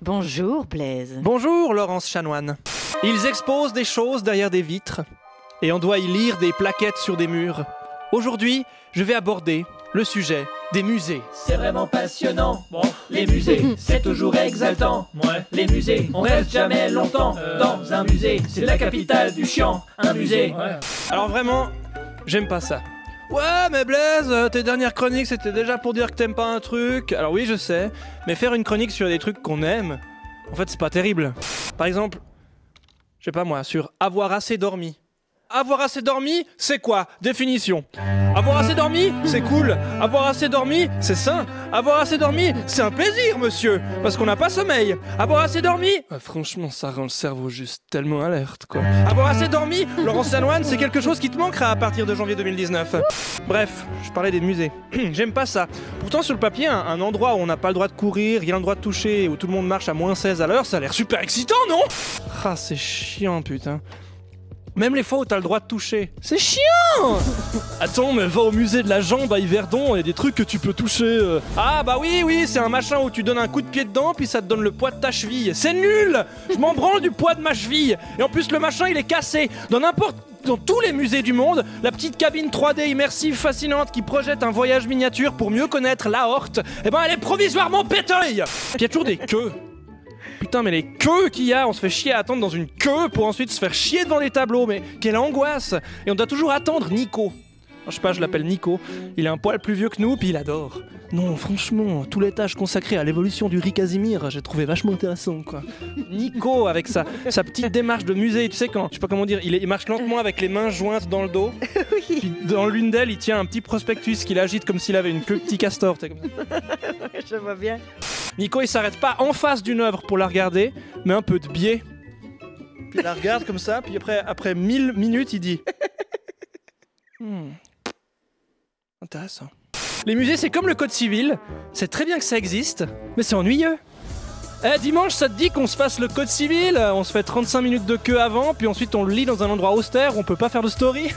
Bonjour Blaise. Bonjour Laurence Chanoine. Ils exposent des choses derrière des vitres et on doit y lire des plaquettes sur des murs. Aujourd'hui, je vais aborder le sujet des musées. C'est vraiment passionnant. Bon, les musées, c'est toujours exaltant. Ouais, les musées, on reste jamais longtemps dans un musée. C'est la capitale du chiant, un musée. Ouais. Alors vraiment, j'aime pas ça. Ouais, mais Blaise, tes dernières chroniques, c'était déjà pour dire que t'aimes pas un truc. Alors oui, je sais, mais faire une chronique sur des trucs qu'on aime, en fait, c'est pas terrible. Par exemple, je sais pas moi, sur avoir assez dormi. Avoir assez dormi, c'est quoi? Définition. Avoir assez dormi, c'est cool. Avoir assez dormi, c'est sain. Avoir assez dormi, c'est un plaisir, monsieur, parce qu'on n'a pas sommeil. Avoir assez dormi, franchement, ça rend le cerveau juste tellement alerte, quoi. Avoir assez dormi, Laurence Chanoine, c'est quelque chose qui te manquera à partir de janvier 2019. Bref, je parlais des musées. J'aime pas ça. Pourtant, sur le papier, un endroit où on n'a pas le droit de courir, rien le droit de toucher, où tout le monde marche à moins 16 à l'heure, ça a l'air super excitant, non? Ah, c'est chiant, putain. Même les fois où t'as le droit de toucher. C'est chiant. Attends, mais va au musée de la jambe à Yverdon, il y a des trucs que tu peux toucher. Ah bah oui, c'est un machin où tu donnes un coup de pied dedans, puis ça te donne le poids de ta cheville. C'est nul. Je m'en branle du poids de ma cheville. Et en plus, le machin, il est cassé. Dans tous les musées du monde, la petite cabine 3D immersive fascinante qui projette un voyage miniature pour mieux connaître l'aorte, eh ben elle est provisoirement péteuille. Puis il y a toujours des queues. Putain, mais les queues qu'il y a, on se fait chier à attendre dans une queue pour ensuite se faire chier devant les tableaux, mais quelle angoisse! Et on doit toujours attendre Nico. Je sais pas, je l'appelle Nico. Il est un poil plus vieux que nous, puis il adore. Non, franchement, tout l'étage consacré à l'évolution du riz Casimir, j'ai trouvé vachement intéressant, quoi. Nico, avec sa petite démarche de musée, tu sais quand, je sais pas comment dire, il marche lentement avec les mains jointes dans le dos. Oui. Puis dans l'une d'elles, il tient un petit prospectus qu'il agite comme s'il avait une queue de petit castor, tu sais, comme ça. Je vois bien. Nico, il s'arrête pas en face d'une œuvre pour la regarder, mais un peu de biais. Puis il la regarde comme ça, puis après 1000 minutes, il dit intéressant. Les musées, c'est comme le code civil, c'est très bien que ça existe, mais c'est ennuyeux. Dimanche, ça te dit qu'on se fasse le code civil? On se fait 35 minutes de queue avant, puis ensuite on le lit dans un endroit austère où on peut pas faire de story?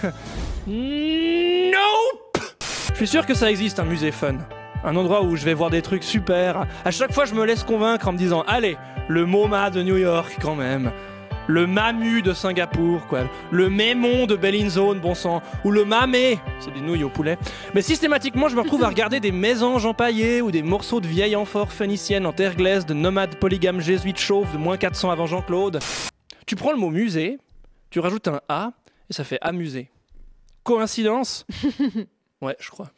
Nope. Je suis sûr que ça existe, un musée fun. Un endroit où je vais voir des trucs super. À chaque fois, je me laisse convaincre en me disant allez, le MoMA de New York quand même. Le MAMU de Singapour, quoi. Le Mémon de Bellinzone, bon sang. Ou le Mamé, c'est des nouilles au poulet. Mais systématiquement, je me retrouve à regarder des mésanges empaillés ou des morceaux de vieilles amphores phéniciennes en terre glaise de nomades polygames jésuites chauves de moins 400 avant Jean-Claude. Tu prends le mot musée, tu rajoutes un A et ça fait amuser. Coïncidence? Ouais, je crois.